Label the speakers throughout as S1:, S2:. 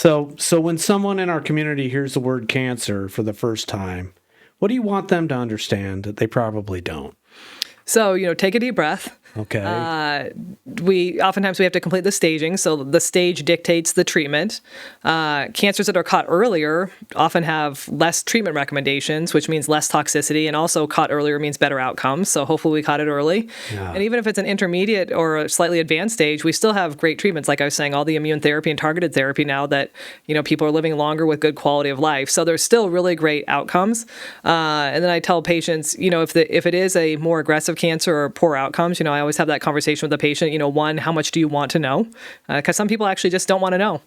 S1: So when someone in our community hears the word cancer for the first time, what do you want them to understand that they probably don't?
S2: So, take a deep breath.
S1: Okay.
S2: We oftentimes have to complete the staging, so the stage dictates the treatment. Cancers that are caught earlier often have less treatment recommendations, which means less toxicity, and also caught earlier means better outcomes. So hopefully we caught it early.
S1: Yeah.
S2: And even if it's an intermediate or a slightly advanced stage, we still have great treatments. Like I was saying, all the immune therapy and targeted therapy now that people are living longer with good quality of life. So there's still really great outcomes. And then I tell patients, if it is a more aggressive cancer or poor outcomes, I always have that conversation with the patient. One, how much do you want to know? Because some people actually just don't want to know.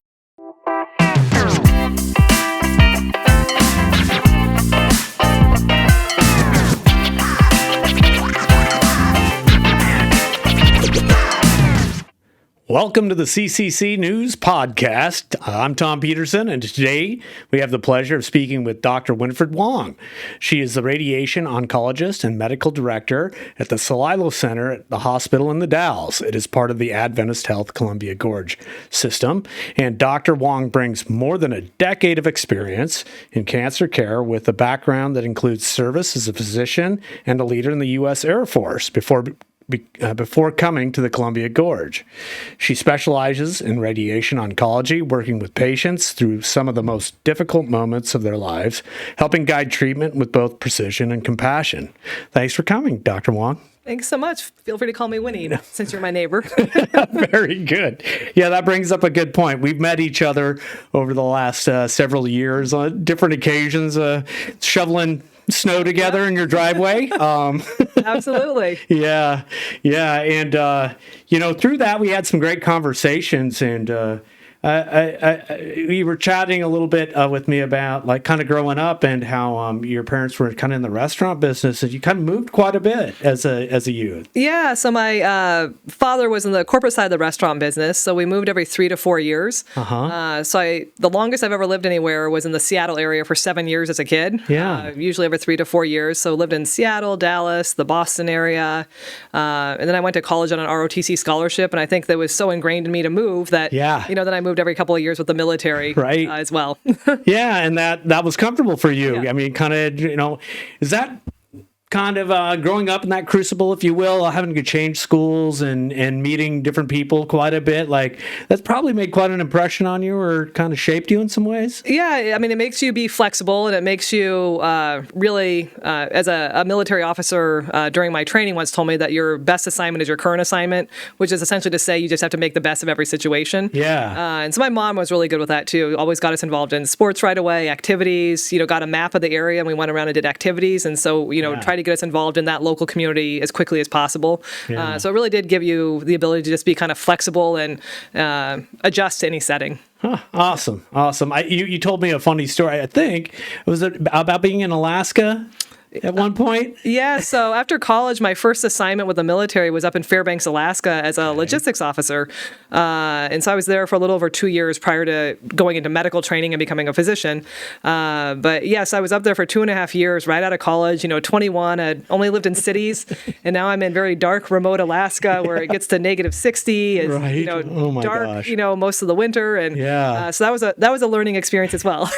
S1: Welcome to the CCC News Podcast. I'm Tom Peterson, and today we have the pleasure of speaking with Dr. Winifred Wong. She is the radiation oncologist and medical director at the Celilo Center at the hospital in the Dalles. It is part of the Adventist Health Columbia Gorge system, and Dr. Wong brings more than a decade of experience in cancer care with a background that includes service as a physician and a leader in the U.S. Air Force before coming to the Columbia Gorge. She specializes in radiation oncology, working with patients through some of the most difficult moments of their lives, helping guide treatment with both precision and compassion. Thanks for coming, Dr. Wong.
S2: Thanks so much. Feel free to call me Winnie, since you're my neighbor.
S1: Very good. Yeah, that brings up a good point. We've met each other over the last several years on different occasions, shoveling snow together in your driveway.
S2: Absolutely.
S1: Yeah. And, through that, we had some great conversations, and we were chatting a little bit with me about kind of growing up and how your parents were kind of in the restaurant business, and you kind of moved quite a bit as a youth.
S2: Yeah. So my father was in the corporate side of the restaurant business, so we moved every 3 to 4 years. The longest I've ever lived anywhere was in the Seattle area for 7 years as a kid.
S1: Yeah.
S2: Usually every 3 to 4 years. So lived in Seattle, Dallas, the Boston area, and then I went to college on an ROTC scholarship, and I think that was so ingrained in me to move that that I moved every couple of years with the military,
S1: right,
S2: as well.
S1: Yeah, and that was comfortable for you.
S2: Yeah.
S1: I mean, kind of, is that kind of growing up in that crucible, if you will, having to change schools and meeting different people quite a bit, that's probably made quite an impression on you or kind of shaped you in some ways?
S2: Yeah, I mean, it makes you be flexible, and it makes you really, as a military officer during my training once told me that your best assignment is your current assignment, which is essentially to say you just have to make the best of every situation.
S1: Yeah.
S2: And so my mom was really good with that too. Always got us involved in sports right away, activities, got a map of the area, and we went around and did activities. And so, tried to get us involved in that local community as quickly as possible.
S1: Yeah.
S2: So it really did give you the ability to just be kind of flexible and adjust to any setting.
S1: Huh, awesome. You told me a funny story. I think was it about being in Alaska at one point?
S2: Yeah, so after college, my first assignment with the military was up in Fairbanks, Alaska as a logistics officer. And so I was there for a little over 2 years prior to going into medical training and becoming a physician. But yes, I was up there for 2.5 years, right out of college, 21. I'd only lived in cities, and now I'm in very dark, remote Alaska where it gets to -60. It's,
S1: right. Oh my
S2: dark,
S1: gosh.
S2: most of the winter. And so that was a learning experience as well.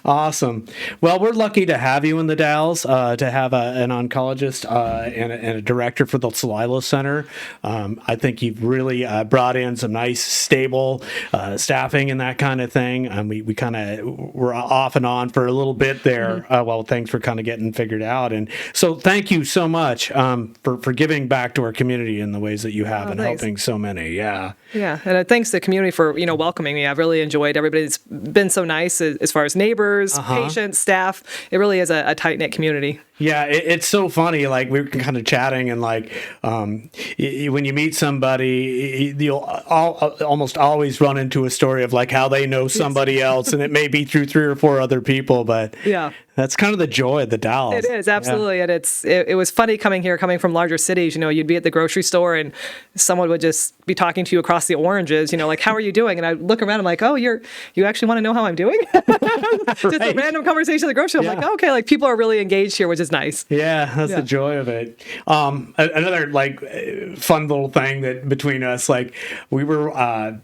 S1: Awesome. Well, we're lucky to have you in the Dalles, to have an oncologist and a director for the Celilo Center. I think you've really brought in some nice, stable staffing and that kind of thing. We kind of were off and on for a little bit there while things were kind of getting figured out. And so thank you so much for giving back to our community in the ways that you have and helping so many. Yeah.
S2: Yeah. And thanks to the community for, welcoming me. I've really enjoyed everybody's been so nice as far as neighbors, patients, staff. It really is a tight-knit community.
S1: Yeah, it's so funny. Like, we were kind of chatting, and when you meet somebody, you'll almost always run into a story of how they know somebody else, and it may be through 3 or 4 other people, but that's kind of the joy of the Dalles.
S2: It is, absolutely. Yeah. And it was funny coming from larger cities. You'd be at the grocery store and someone would just be talking to you across the oranges, like, how are you doing? And I look around, I'm like, oh, you actually want to know how I'm doing? Just a random conversation at the grocery store. I'm like, okay, like people are really engaged here, which is nice.
S1: Yeah, that's the joy of it. Another like fun little thing that between us, like we were,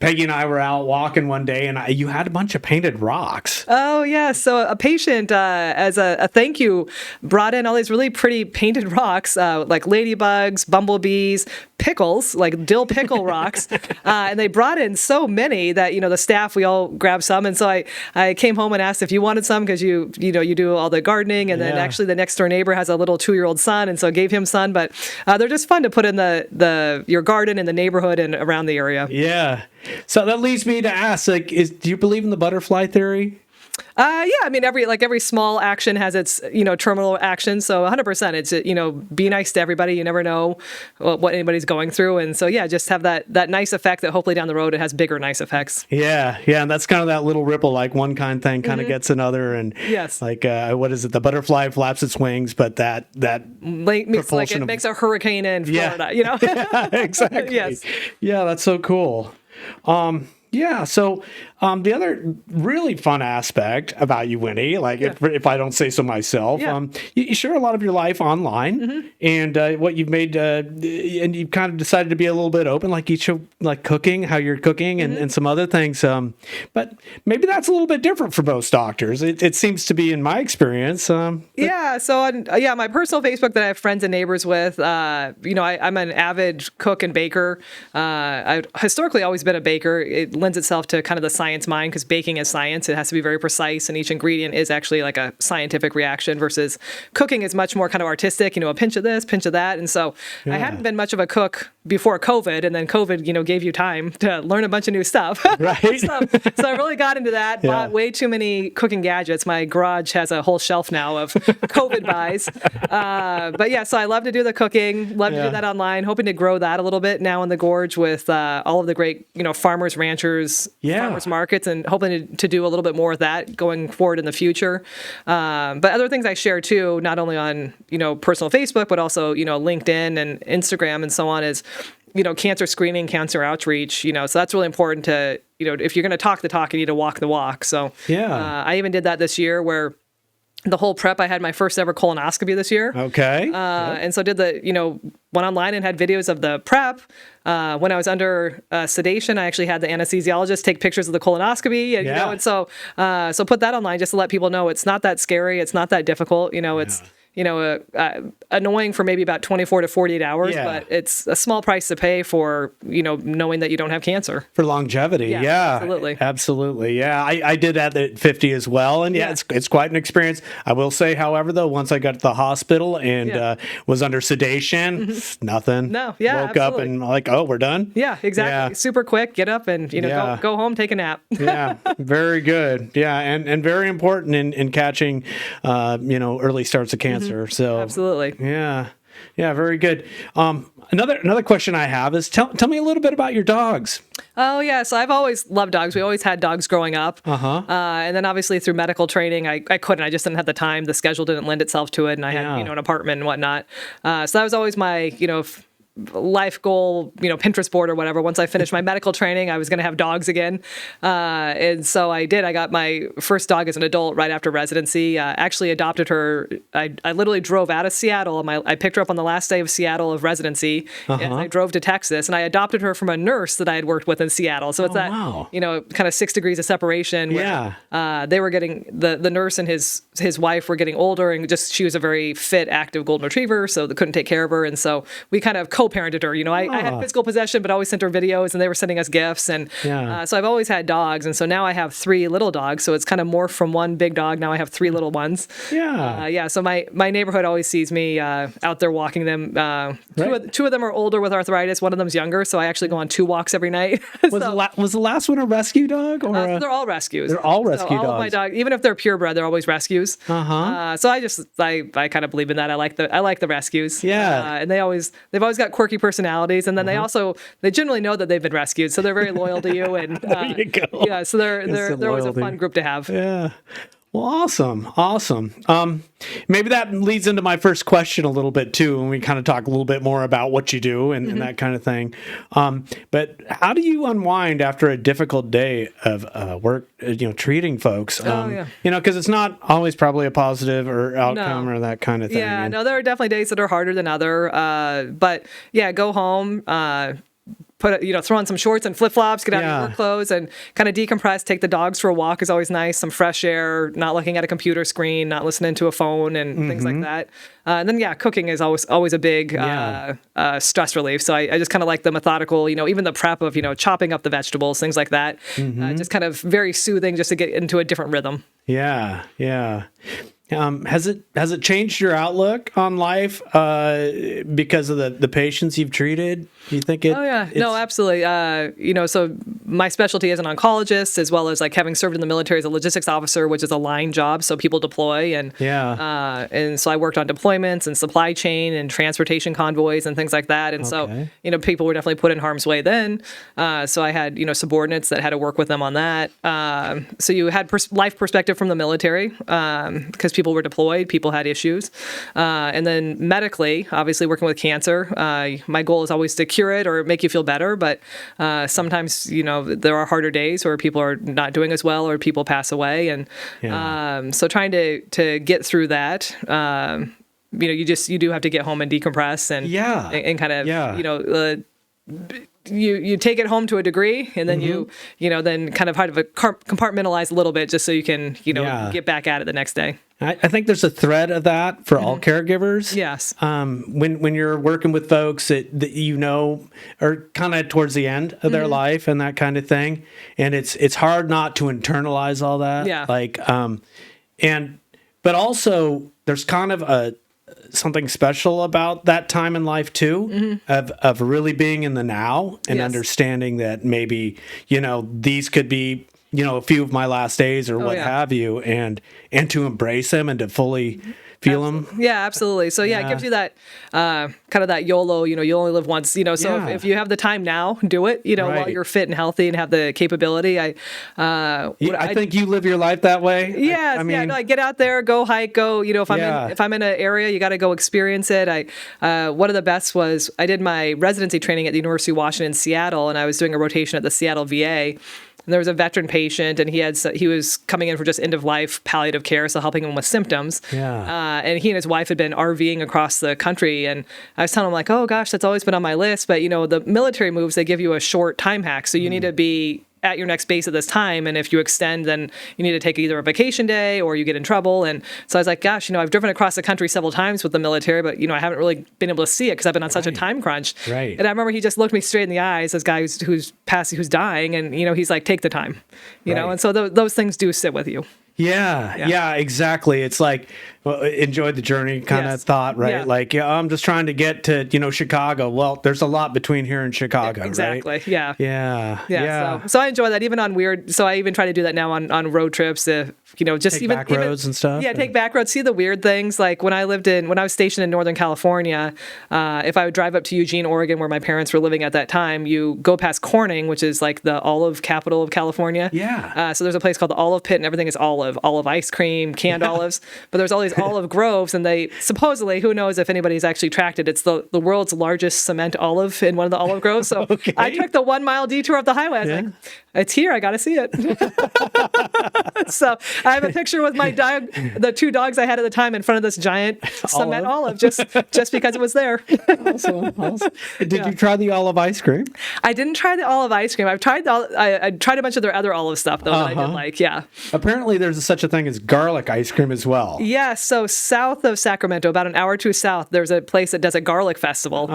S1: Peggy and I were out walking one day, and you had a bunch of painted rocks.
S2: Oh yeah, so a patient, as a thank you, brought in all these really pretty painted rocks, like ladybugs, bumblebees, pickles, like dill pickle rocks, and they brought in so many that the staff, we all grabbed some, and so I came home and asked if you wanted some because you do all the gardening, and then actually the next door neighbor has a little 2-year-old son, and so I gave him some. But they're just fun to put in your garden in the neighborhood and around the area.
S1: Yeah, so that leads me to ask, like, do you believe in the butterfly theory?
S2: Yeah, I mean, every small action has its, terminal action. So 100%, it's, be nice to everybody. You never know what anybody's going through. And so, yeah, just have that nice effect that hopefully down the road it has bigger nice effects.
S1: Yeah. And that's kind of that little ripple, like one kind thing kind of gets another. And
S2: yes,
S1: like, what is it? The butterfly flaps its wings, but that
S2: it makes a hurricane in Florida,
S1: Yeah, exactly.
S2: Yes.
S1: Yeah, that's so cool. Yeah. So the other really fun aspect about you, Winnie, like if I don't say so myself, you share a lot of your life online and what you've made, and you've kind of decided to be a little bit open, like you show like cooking, how you're cooking and some other things. But maybe that's a little bit different for most doctors. It seems to be in my experience.
S2: Yeah. So on my personal Facebook that I have friends and neighbors with, I'm an avid cook and baker. I've historically always been a baker. It lends itself to kind of the science mind because baking is science. It has to be very precise, and each ingredient is actually like a scientific reaction versus cooking is much more kind of artistic, a pinch of this, pinch of that. And so I hadn't been much of a cook before COVID, and then COVID, gave you time to learn a bunch of new stuff.
S1: Right.
S2: so I really got into that, bought way too many cooking gadgets. My garage has a whole shelf now of COVID buys. But yeah, so I love to do the cooking, love to do that online, hoping to grow that a little bit now in the gorge with all of the great, farmers, ranchers, farmers markets, and hoping to do a little bit more of that going forward in the future. But other things I share too, not only on, personal Facebook, but also, LinkedIn and Instagram and so on is, cancer screening, cancer outreach, so that's really important to, if you're going to talk the talk, you need to walk the walk. So I even did that this year where the whole prep, I had my first ever colonoscopy this year.
S1: Okay.
S2: And so did went online and had videos of the prep. When I was under sedation, I actually had the anesthesiologist take pictures of the colonoscopy, and, and so put that online just to let people know it's not that scary. It's not that difficult. It's, annoying for maybe about 24 to 48 hours, but it's a small price to pay for, knowing that you don't have cancer.
S1: For longevity. Yeah.
S2: Absolutely.
S1: Absolutely. Yeah. I did that at 50 as well. And it's quite an experience. I will say, however, though, once I got to the hospital and was under sedation, nothing.
S2: No. Yeah.
S1: Woke up and like, oh, we're done.
S2: Yeah, exactly. Yeah. Super quick, get up and, go home, take a nap.
S1: Yeah. Very good. Yeah. And very important in catching, early starts of cancer. So
S2: absolutely.
S1: Yeah. Very good. Another question I have is tell me a little bit about your dogs.
S2: Oh yeah, so I've always loved dogs. We always had dogs growing up. And then obviously through medical training, I couldn't. I just didn't have the time. The schedule didn't lend itself to it, and I had an apartment and whatnot. So that was always my life goal, Pinterest board or whatever. Once I finished my medical training, I was going to have dogs again. And so I did. I got my first dog as an adult right after residency. Actually adopted her. I literally drove out of Seattle. I picked her up on the last day of Seattle of residency. And I drove to Texas, and I adopted her from a nurse that I had worked with in Seattle. So it's kind of 6 degrees of separation. Where, they were getting, the nurse and his wife were getting older, and she was a very fit, active golden retriever, so they couldn't take care of her. And so we kind of co-parented her. I had physical possession, but always sent her videos, and they were sending us gifts. And so I've always had dogs. And so now I have 3 little dogs. So it's kind of morphed from one big dog. Now I have 3 little ones. So my neighborhood always sees me out there walking them. Two of them are older with arthritis. One of them's younger. So I actually go on 2 walks every night.
S1: Was the last one a rescue dog? Or
S2: they're all rescues.
S1: They're all rescue dogs.
S2: All of my dogs, even if they're purebred, they're always rescues. So I kind of believe in that. I like the rescues. And they've always got quirky personalities, and then they generally know that they've been rescued, so they're very loyal to you. And
S1: there you go.
S2: So they're always a fun group to have.
S1: Well, awesome. Maybe that leads into my first question a little bit too, and we kind of talk a little bit more about what you do and that kind of thing. But how do you unwind after a difficult day of work? Treating folks. Because it's not always probably a positive or outcome or that kind of thing.
S2: Yeah, no, there are definitely days that are harder than other. But yeah, go home. Throw on some shorts and flip-flops, get out of your work clothes and kind of decompress, take the dogs for a walk is always nice, some fresh air, not looking at a computer screen, not listening to a phone and things like that. And then, cooking is always a big stress relief. So I just kind of like the methodical, even the prep of, chopping up the vegetables, things like that. Just kind of very soothing just to get into a different rhythm.
S1: Yeah. Has it changed your outlook on life because of the patients you've treated? Do you think it?
S2: Oh yeah, no, absolutely. So my specialty is an oncologist, as well as like having served in the military as a logistics officer, which is a line job, so people deploy, and so I worked on deployments and supply chain and transportation convoys and things like that, and so people were definitely put in harm's way then. So I had subordinates that had to work with them on that. So you had life perspective from the military because people were deployed, people had issues. And then medically, obviously working with cancer, my goal is always to cure it or make you feel better. But sometimes, there are harder days where people are not doing as well or people pass away. And so trying to get through that, you do have to get home and decompress and kind of, you take it home to a degree, and then you then kind of compartmentalize a little bit just so you can get back at it the next day.
S1: I think there's a thread of that for all caregivers.
S2: Yes.
S1: When you're working with folks that are kind of towards the end of their life and that kind of thing, and it's hard not to internalize all that.
S2: Yeah.
S1: But also there's kind of something special about that time in life too, of really being in the now and understanding that maybe these could be a few of my last days or what have you, and to embrace them and to fully feel them.
S2: Yeah, absolutely. So it gives you that kind of that YOLO, you only live once, so if you have the time now, do it, while you're fit and healthy and have the capability. I
S1: think you live your life that way.
S2: Yeah. Get out there, go hike, go, if I'm in an area, you got to go experience it. One of the best was I did my residency training at the University of Washington in Seattle, and I was doing a rotation at the Seattle VA. And there was a veteran patient, and he was coming in for just end-of-life palliative care, so helping him with symptoms.
S1: Yeah.
S2: And he and his wife had been RVing across the country, and I was telling him, like, oh, gosh, that's always been on my list. But, the military moves, they give you a short time hack, so you need to be at your next base at this time, and if you extend, then you need to take either a vacation day or you get in trouble. And so I was like, gosh, I've driven across the country several times with the military, but I haven't really been able to see it because I've been on such a time crunch.
S1: Right.
S2: And I remember he just looked me straight in the eyes, this guy who's dying, and he's like, take the time, and so those things do sit with you.
S1: Yeah, exactly. It's like, enjoy the journey kind of thought, right?
S2: Yeah.
S1: Like, I'm just trying to get to, Chicago. Well, there's a lot between here and Chicago,
S2: exactly.
S1: Right?
S2: Yeah. So I enjoy that even on so I even try to do that now on road trips to, just
S1: take back roads and stuff.
S2: Yeah, take back roads, see the weird things. Like when I was stationed in Northern California, if I would drive up to Eugene, Oregon, where my parents were living at that time, you go past Corning, which is like the olive capital of California.
S1: Yeah.
S2: So there's a place called the Olive Pit, and everything is olive ice cream, canned olives. But there's all these olive groves, and they supposedly, who knows if anybody's actually tracked it, it's the world's largest cement olive in one of the olive groves. So I took the 1 mile detour up the highway. I was like, it's here. I got to see it. So I have a picture with my dog, the two dogs I had at the time, in front of this giant cement olive just because it was there.
S1: Awesome. Did you try the olive ice cream?
S2: I didn't try the olive ice cream. I tried a bunch of their other olive stuff though that I did like. Yeah.
S1: Apparently, there's such a thing as garlic ice cream as well.
S2: Yeah. So south of Sacramento, about an hour or two south, there's a place that does a garlic festival.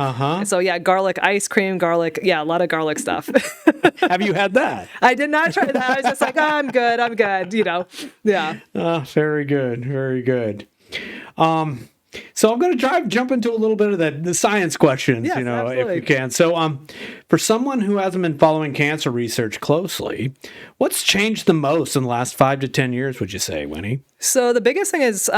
S2: So garlic ice cream, a lot of garlic stuff.
S1: Have you had that?
S2: I did not try that. I was just like, oh, I'm good. Yeah.
S1: Oh, very good. Very good. So I'm going to jump into a little bit of the science questions,
S2: yes, absolutely.
S1: if you can. So for someone who hasn't been following cancer research closely, what's changed the most in the last 5 to 10 years, would you say, Winnie?
S2: So the biggest thing is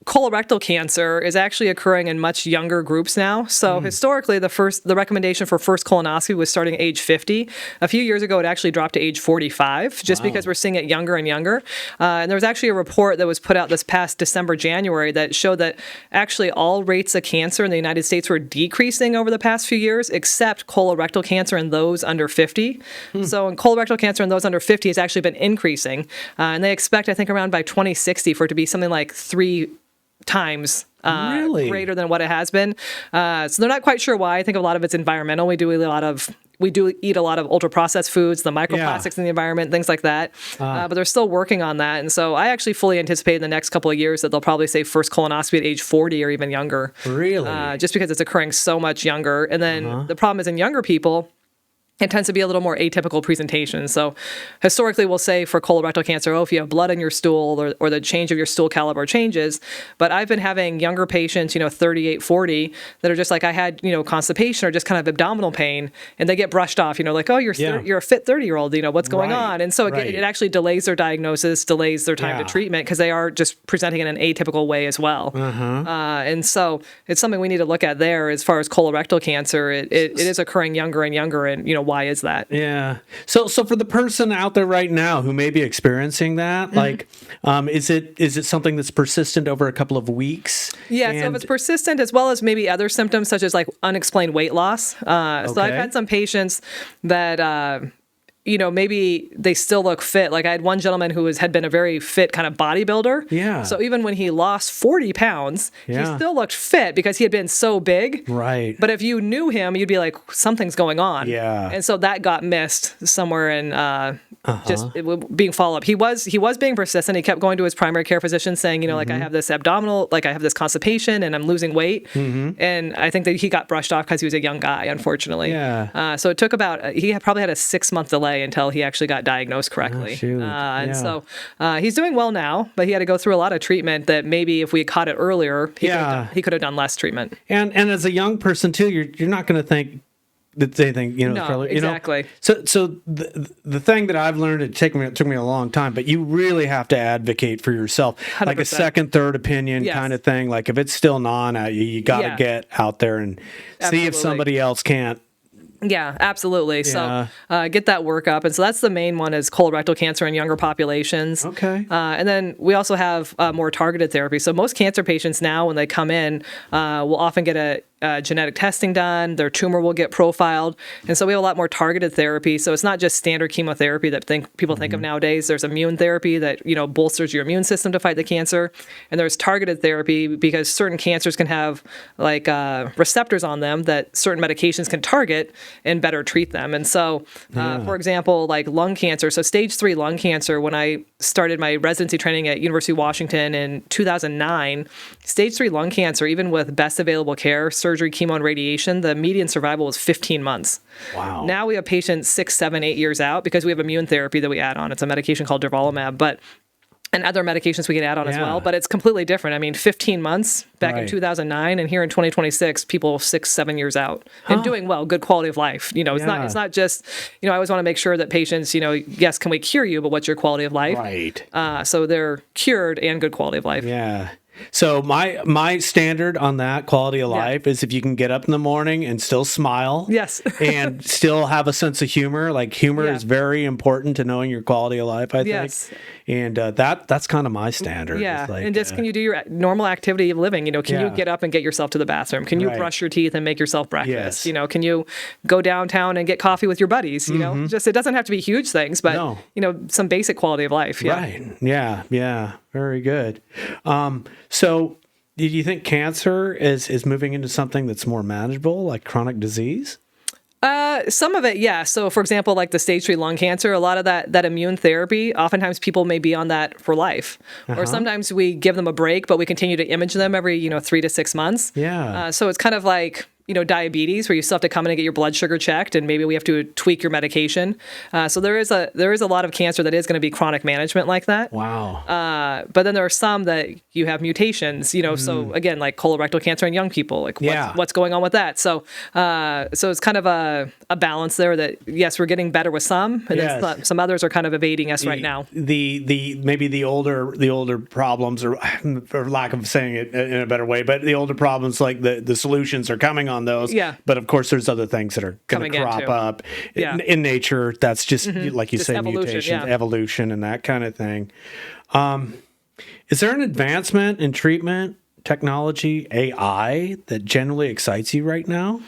S2: colorectal cancer is actually occurring in much younger groups now. So historically, the recommendation for first colonoscopy was starting at age 50. A few years ago, it actually dropped to age 45, just because we're seeing it younger and younger. And there was actually a report that was put out this past December, January, that showed that actually all rates of cancer in the United States were decreasing over the past few years, except colorectal cancer in those under 50. So in colorectal cancer in those under 50 has actually been increasing. And they expect, I think, around by 2060 for it to be something like 3 times greater than what it has been. So they're not quite sure why. I think a lot of it's environmental. We do eat a lot of ultra processed foods, the microplastics in the environment, things like that. But they're still working on that. And so I actually fully anticipate in the next couple of years that they'll probably say first colonoscopy at age 40 or even younger.
S1: Really?
S2: Just because it's occurring so much younger. And then the problem is in younger people, it tends to be a little more atypical presentation. So historically, we'll say for colorectal cancer, if you have blood in your stool or the change of your stool caliber changes. But I've been having younger patients, 38, 40, that are just like, I had, constipation or just kind of abdominal pain, and they get brushed off, like, oh, you're a fit 30-year-old, what's going on? And so it actually delays their diagnosis, delays their time to treatment, because they are just presenting in an atypical way as well. And so it's something we need to look at there as far as colorectal cancer. It is occurring younger and younger, and, why is that?
S1: Yeah. So for the person out there right now who may be experiencing that, like, is it something that's persistent over a couple of weeks?
S2: Yeah. So if it's persistent, as well as maybe other symptoms such as like unexplained weight loss. So I've had some patients that, maybe they still look fit. Like I had one gentleman who had been a very fit kind of bodybuilder.
S1: Yeah.
S2: So even when he lost 40 pounds, he still looked fit because he had been so big.
S1: Right.
S2: But if you knew him, you'd be like, something's going on.
S1: Yeah.
S2: And so that got missed somewhere in being followed up. He was being persistent. He kept going to his primary care physician saying, like I have this abdominal, like I have this constipation and I'm losing weight. And I think that he got brushed off because he was a young guy, unfortunately.
S1: Yeah.
S2: So it took he probably had a 6-month delay until he actually got diagnosed correctly. So he's doing well now, but he had to go through a lot of treatment that maybe if we had caught it earlier, he could have done less treatment.
S1: And as a young person too, you're not going to think that they think,
S2: No, exactly.
S1: So the thing that I've learned, it took me a long time, but you really have to advocate for yourself,
S2: 100%.
S1: like a second, third opinion kind of thing. Like if it's still gnawing at you, you got to get out there and see if somebody else can't.
S2: Yeah, absolutely. So get that workup. And so that's the main one is colorectal cancer in younger populations.
S1: Okay.
S2: And then we also have more targeted therapy. So most cancer patients now, when they come in, will often get a genetic testing done, their tumor will get profiled. And so we have a lot more targeted therapy. So it's not just standard chemotherapy that people think of nowadays. There's immune therapy that, bolsters your immune system to fight the cancer. And there's targeted therapy because certain cancers can have like receptors on them that certain medications can target and better treat them. And so, for example, like lung cancer. So stage 3 lung cancer, when I started my residency training at University of Washington in 2009, stage 3 lung cancer, even with best available care, surgery, chemo, and radiation, the median survival was 15 months.
S1: Wow.
S2: Now we have patients 6, 7, 8 years out because we have immune therapy that we add on. It's a medication called durvalumab, and other medications we can add on as well, but it's completely different. I mean, 15 months back in 2009, and here in 2026, people 6, 7 years out and doing well, good quality of life. It's not just, I always want to make sure that patients, yes, can we cure you, but what's your quality of life?
S1: Right.
S2: So they're cured and good quality of life.
S1: Yeah. So my standard on that quality of life is if you can get up in the morning and still smile.
S2: Yes.
S1: And still have a sense of humor. Like humor is very important to knowing your quality of life, I think.
S2: Yes.
S1: And that's kind of my standard.
S2: Yeah.
S1: Like,
S2: and just can you do your normal activity of living? Can you get up and get yourself to the bathroom? Can you brush your teeth and make yourself breakfast?
S1: Yes.
S2: Can you go downtown and get coffee with your buddies? Just it doesn't have to be huge things, but some basic quality of life. Yeah.
S1: Right. Yeah. Yeah. Very good. So do you think cancer is moving into something that's more manageable, like chronic disease?
S2: Some of it, yeah. So, for example, like the stage 3 lung cancer, a lot of that immune therapy, oftentimes people may be on that for life. Or sometimes we give them a break, but we continue to image them every, 3 to 6 months.
S1: Yeah.
S2: So it's kind of like diabetes, where you still have to come in and get your blood sugar checked, and maybe we have to tweak your medication. So there is a lot of cancer that is going to be chronic management like that.
S1: Wow.
S2: But then there are some that you have mutations, so again, like colorectal cancer in young people, like what's going on with that. So it's kind of a balance there that, yes, we're getting better with some, and then some others are kind of evading us right now.
S1: Maybe the older problems, or for lack of saying it in a better way, but the older problems, like the solutions are coming on those.
S2: Yeah.
S1: But of course, there's other things that are going to crop up in nature. That's just like you say, mutations, evolution, and that kind of thing. Is there an advancement in treatment technology, AI, that generally excites you right now?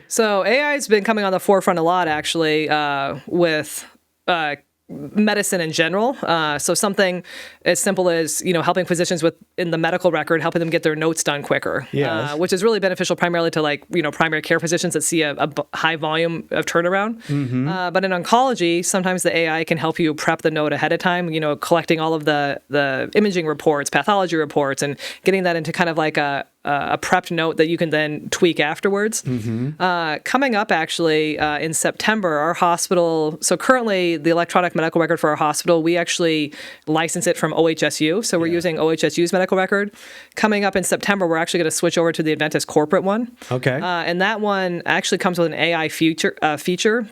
S2: So AI has been coming on the forefront a lot, actually, with medicine in general. So something as simple as, helping physicians in the medical record, helping them get their notes done quicker, which is really beneficial primarily to primary care physicians that see a high volume of turnaround. But in oncology, sometimes the AI can help you prep the note ahead of time, collecting all of the imaging reports, pathology reports, and getting that into kind of like a prepped note that you can then tweak afterwards. Coming up, actually, in September, our hospital, so currently the electronic medical record for our hospital, we actually license it from OHSU. So we're using OHSU's medical record. Coming up in September, we're actually going to switch over to the Adventist corporate one.
S1: Okay.
S2: And that one actually comes with an AI feature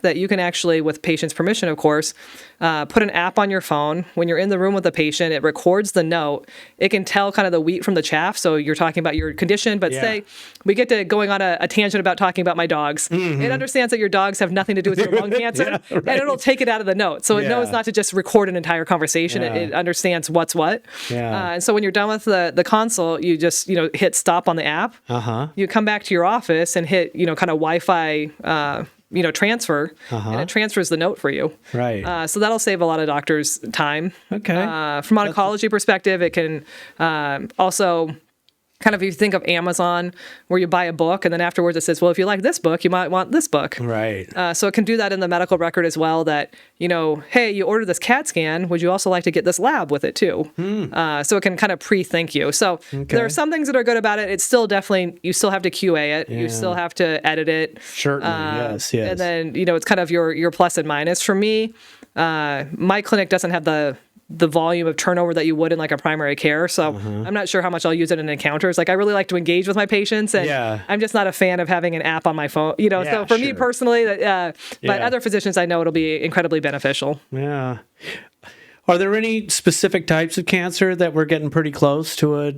S2: that you can actually, with patient's permission, of course, put an app on your phone. When you're in the room with the patient, it records the note. It can tell kind of the wheat from the chaff. So you're talking about your condition, but say we get to going on a tangent about talking about my dogs. It understands that your dogs have nothing to do with your lung cancer, and it'll take it out of the note. So it knows not to just record an entire conversation. It understands what's what. And so when you're done with the consult, you just hit stop on the app. You come back to your office and hit kind of Wi-Fi transfer, and it transfers the note for you.
S1: Right.
S2: So that'll save a lot of doctors time.
S1: Okay.
S2: From an oncology perspective, it can also kind of, if you think of Amazon, where you buy a book and then afterwards it says, well, if you like this book, you might want this book.
S1: Right.
S2: So it can do that in the medical record as well, that, hey, you ordered this CAT scan. Would you also like to get this lab with it too? So it can kind of pre-think you. So there are some things that are good about it. It's still definitely, you still have to QA it. You still have to edit it.
S1: Certainly, yes.
S2: And then, it's kind of your plus and minus. For me, my clinic doesn't have the volume of turnover that you would in like a primary care. So I'm not sure how much I'll use it in encounters. Like, I really like to engage with my patients, and I'm just not a fan of having an app on my phone, so for me personally, but other physicians, I know it'll be incredibly beneficial.
S1: Yeah. Are there any specific types of cancer that we're getting pretty close to a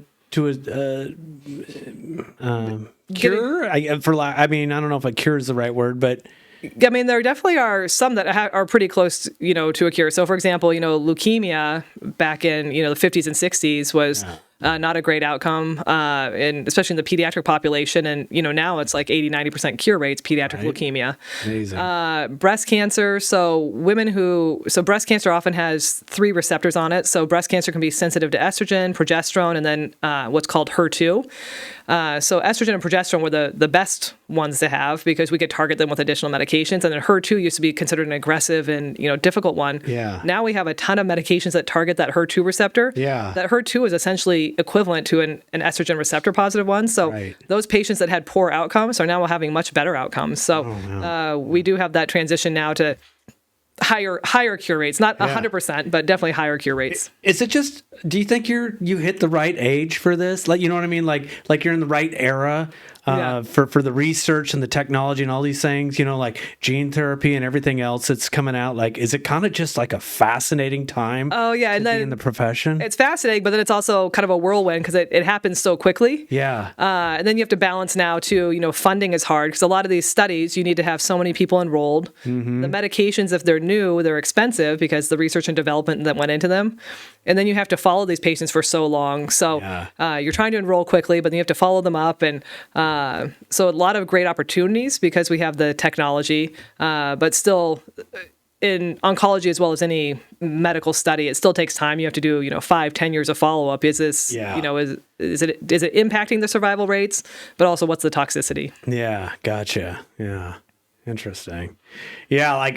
S1: cure? I don't know if a cure is the right word, but
S2: I mean, there definitely are some that are pretty close, to a cure. So, for example, leukemia back in, the 50s and 60s was not a great outcome, and especially in the pediatric population. And, now it's like 80-90% cure rates, pediatric leukemia.
S1: Amazing.
S2: Breast cancer. So breast cancer often has 3 receptors on it. So breast cancer can be sensitive to estrogen, progesterone, and then what's called HER2. So estrogen and progesterone were the best ones to have because we could target them with additional medications. And then HER2 used to be considered an aggressive and, difficult one.
S1: Yeah.
S2: Now we have a ton of medications that target that HER2 receptor.
S1: Yeah.
S2: That HER2 is essentially equivalent to an estrogen receptor positive one. So those patients that had poor outcomes are now having much better outcomes. So we do have that transition now to higher cure rates, not 100%, but definitely higher cure rates.
S1: Is it just, do you think you hit the right age for this? Like, you know what I mean? Like you're in the right era for the research and the technology and all these things, like gene therapy and everything else that's coming out. Like, is it kind of just like a fascinating time
S2: to
S1: be in the profession?
S2: It's fascinating, but then it's also kind of a whirlwind because it happens so quickly.
S1: Yeah.
S2: And then you have to balance now too, funding is hard because a lot of these studies, you need to have so many people enrolled. The medications, if they're new, they're expensive because the research and development that went into them. And then you have to follow these patients for so long. So you're trying to enroll quickly, but then you have to follow them up. And so a lot of great opportunities because we have the technology, but still in oncology, as well as any medical study, it still takes time. You have to do, 5-10 years of follow-up. Is this, is it impacting the survival rates, but also what's the toxicity?
S1: Yeah. Gotcha. Yeah. Interesting. Yeah,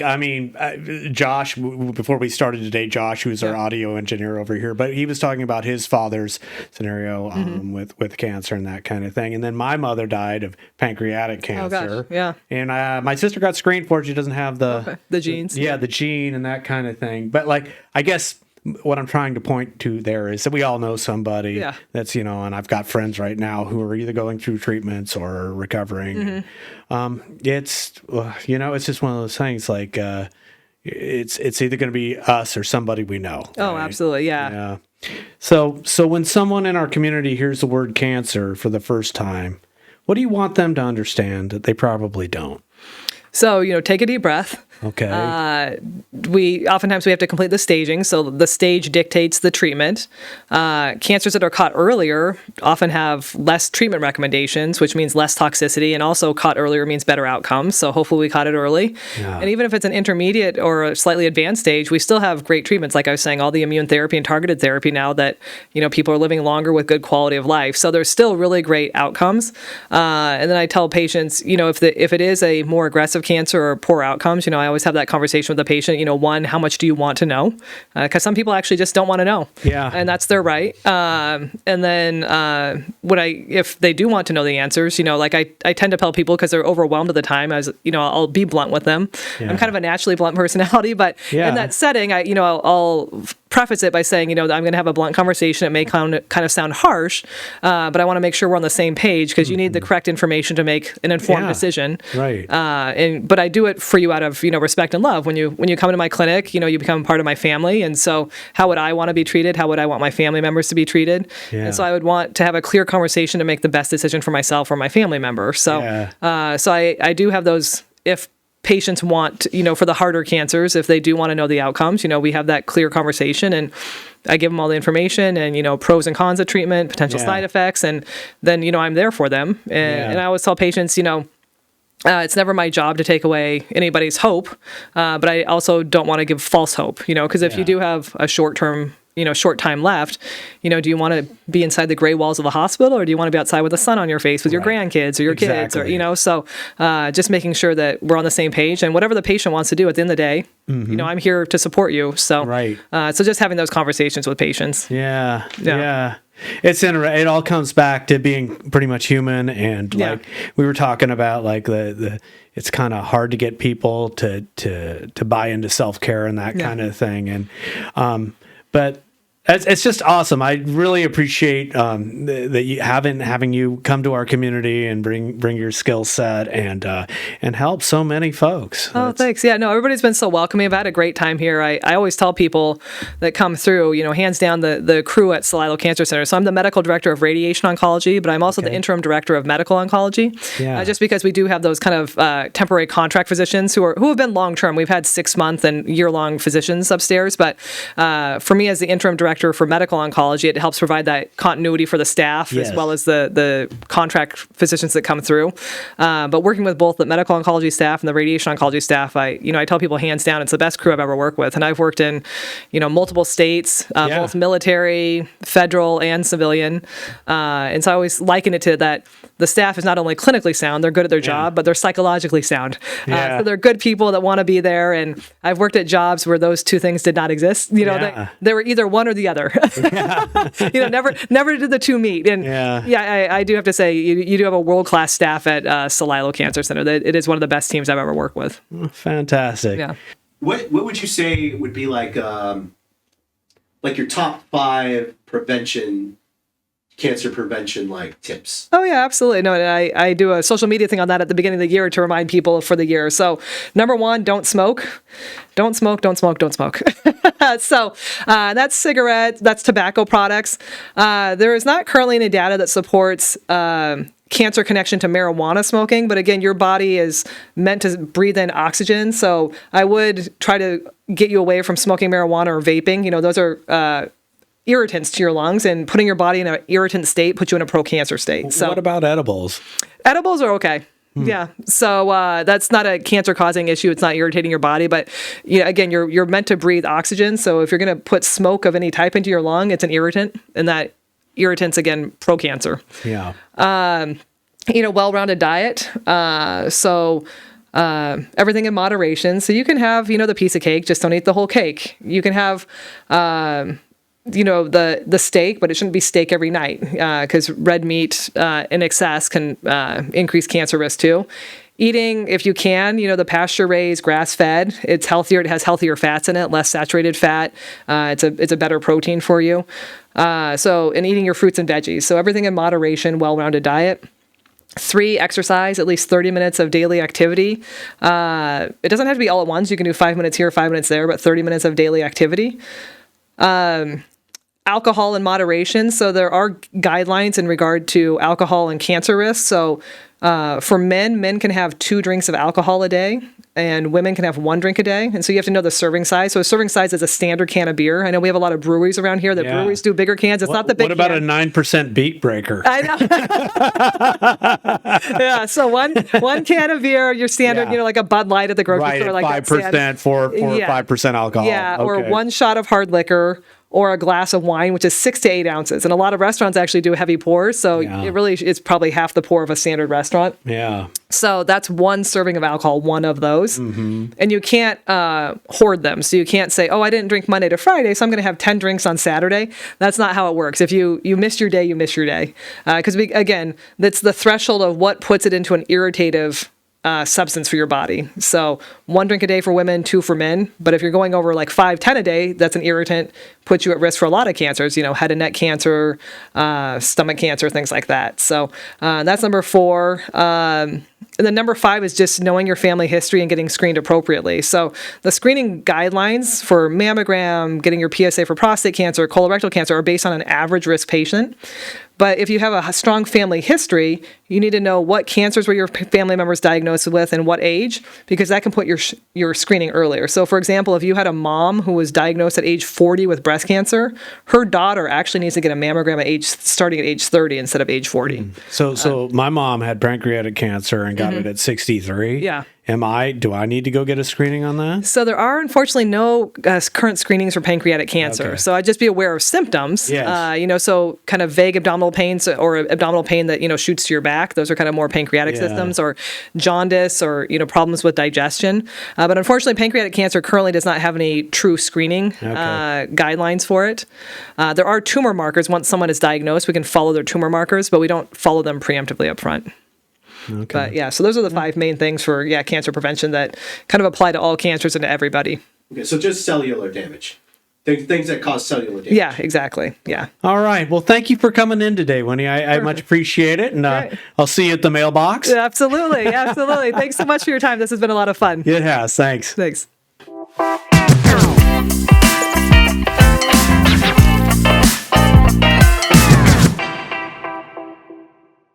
S1: Josh, before we started today, Josh, who's our audio engineer over here, but he was talking about his father's scenario with cancer and that kind of thing. And then my mother died of pancreatic cancer.
S2: Oh, gosh. Yeah.
S1: And my sister got screened for it. She doesn't have the
S2: genes.
S1: The gene and that kind of thing. But I guess what I'm trying to point to there is that we all know somebody that's, and I've got friends right now who are either going through treatments or recovering. It's, it's just one of those things it's either going to be us or somebody we know.
S2: Oh,
S1: right?
S2: absolutely. Yeah.
S1: So when someone in our community hears the word cancer for the first time, what do you want them to understand that they probably don't?
S2: So, take a deep breath.
S1: Okay.
S2: We oftentimes have to complete the staging, so the stage dictates the treatment. Cancers that are caught earlier often have less treatment recommendations, which means less toxicity, and also caught earlier means better outcomes. So hopefully we caught it early. Yeah. And even if it's an intermediate or a slightly advanced stage, we still have great treatments. Like I was saying, all the immune therapy and targeted therapy now that people are living longer with good quality of life. So there's still really great outcomes. And then I tell patients, if it is a more aggressive cancer or poor outcomes, I always have that conversation with the patient. One, how much do you want to know? Because some people actually just don't want to know. Yeah. And that's their right. And then if they do want to know the answers, I tend to tell people because they're overwhelmed at the time. I'll be blunt with them. Yeah. I'm kind of a naturally blunt personality, but in that setting, I'll preface it by saying, I'm going to have a blunt conversation. It may kind of sound harsh, but I want to make sure we're on the same page because you need the correct information to make an informed decision.
S1: Right.
S2: But I do it for you out of respect and love. When you come into my clinic, you become part of my family, and so how would I want to be treated? How would I want my family members to be treated? Yeah. And so I would want to have a clear conversation to make the best decision for myself or my family member. So, so I do have those if patients want, for the harder cancers, if they do want to know the outcomes, we have that clear conversation and I give them all the information and, pros and cons of treatment, potential side effects. And then, I'm there for them. And I always tell patients, it's never my job to take away anybody's hope. But I also don't want to give false hope, because if you do have a short time left, do you want to be inside the gray walls of the hospital or do you want to be outside with the sun on your face with your grandkids or your kids or, so just making sure that we're on the same page and whatever the patient wants to do at the end of the day, I'm here to support you. So, so just having those conversations with patients.
S1: Yeah. It's it all comes back to being pretty much human. And we were talking about it's kind of hard to get people to buy into self-care and that kind of thing. And, but it's just awesome. I really appreciate that you having you come to our community and bring your skill set and help so many folks.
S2: Oh, thanks. Yeah, no, everybody's been so welcoming. I've had a great time here. I always tell people that come through, hands down the crew at Celilo Cancer Center. So I'm the medical director of radiation oncology, but I'm also the interim director of medical oncology. Yeah. Just because we do have those kind of temporary contract physicians who have been long term. We've had 6-month and year-long physicians upstairs, but for me as the interim director for medical oncology, it helps provide that continuity for the staff as well as the contract physicians that come through. But working with both the medical oncology staff and the radiation oncology staff, I tell people hands down, it's the best crew I've ever worked with. And I've worked in, multiple states, both military, federal, and civilian. And so I always liken it to that the staff is not only clinically sound, they're good at their job, but they're psychologically sound. So they're good people that want to be there. And I've worked at jobs where those two things did not exist. They were either one or the other. Never did the two meet. And I do have to say, you do have a world-class staff at Celilo Cancer Center. It is one of the best teams I've ever worked with.
S1: Fantastic.
S2: Yeah.
S3: What would you say would be like your top 5 cancer prevention tips?
S2: Oh yeah, absolutely. No, I do a social media thing on that at the beginning of the year to remind people for the year. So number 1, don't smoke. Don't smoke, don't smoke, don't smoke. So that's cigarettes, that's tobacco products. There is not currently any data that supports cancer connection to marijuana smoking, but again, your body is meant to breathe in oxygen. So I would try to get you away from smoking marijuana or vaping. Those are irritants to your lungs, and putting your body in an irritant state puts you in a pro-cancer state. So
S1: what about edibles?
S2: Edibles are okay. Yeah. So that's not a cancer-causing issue. It's not irritating your body. But again, you're meant to breathe oxygen. So if you're going to put smoke of any type into your lung, it's an irritant. And that irritant's, again, pro-cancer.
S1: Yeah.
S2: Well-rounded diet. So everything in moderation. So you can have, the piece of cake, just don't eat the whole cake. You can have, the steak, but it shouldn't be steak every night because red meat in excess can increase cancer risk too. Eating, if you can, the pasture-raised, grass-fed, it's healthier. It has healthier fats in it, less saturated fat. It's a better protein for you. And eating your fruits and veggies. So everything in moderation, well-rounded diet. 3, exercise, at least 30 minutes of daily activity. It doesn't have to be all at once. You can do 5 minutes here, 5 minutes there, but 30 minutes of daily activity. Alcohol in moderation. So there are guidelines in regard to alcohol and cancer risk. So for men can have 2 drinks of alcohol a day, and women can have 1 drink a day. And so you have to know the serving size. So a serving size is a standard can of beer. I know we have a lot of breweries around here that breweries do bigger cans. It's not the big
S1: What about
S2: can.
S1: a 9% beat breaker?
S2: I know. Yeah. So one can of beer, your standard, like a Bud Light at the grocery store, like
S1: 5%, 4 or 5% alcohol.
S2: Yeah.
S1: Okay.
S2: Or 1 shot of hard liquor, or a glass of wine, which is 6 to 8 ounces. And a lot of restaurants actually do heavy pours. So it's probably half the pour of a standard restaurant.
S1: Yeah.
S2: So that's 1 serving of alcohol, 1 of those.
S1: Mm-hmm.
S2: And you can't hoard them. So you can't say, I didn't drink Monday to Friday, so I'm going to have 10 drinks on Saturday. That's not how it works. If you miss your day, you miss your day. Because, again, that's the threshold of what puts it into an irritative substance for your body. So 1 drink a day for women, 2 for men. But if you're going over like 5, 10 a day, that's an irritant, puts you at risk for a lot of cancers, head and neck cancer, stomach cancer, things like that. So that's number 4. And then number 5 is just knowing your family history and getting screened appropriately. So the screening guidelines for mammogram, getting your PSA for prostate cancer, colorectal cancer are based on an average risk patient. But if you have a strong family history, you need to know what cancers were your family members diagnosed with and what age, because that can put your screening earlier. So, for example, if you had a mom who was diagnosed at age 40 with breast cancer, her daughter actually needs to get a mammogram starting at age 30 instead of age 40.
S1: So my mom had pancreatic cancer and got it at 63.
S2: Yeah.
S1: Do I need to go get a screening on that?
S2: So there are unfortunately no current screenings for pancreatic cancer.
S1: Okay.
S2: So I'd just be aware of symptoms.
S1: Yes.
S2: So kind of vague abdominal pains or abdominal pain that, shoots to your back. Those are kind of more pancreatic systems, or jaundice, or, problems with digestion. But unfortunately, pancreatic cancer currently does not have any true screening guidelines for it. There are tumor markers. Once someone is diagnosed, we can follow their tumor markers, but we don't follow them preemptively up front.
S1: Okay.
S2: But so those are the 5 main things for cancer prevention that kind of apply to all cancers and to everybody.
S3: Okay, so just cellular damage. Things that cause cellular damage.
S2: Yeah, exactly. Yeah.
S1: All right. Well, thank you for coming in today, Winnie. I much appreciate it. And I'll see you at the mailbox.
S2: Yeah, absolutely. Absolutely. Thanks so much for your time. This has been a lot of fun.
S1: It has. Thanks.
S2: Thanks.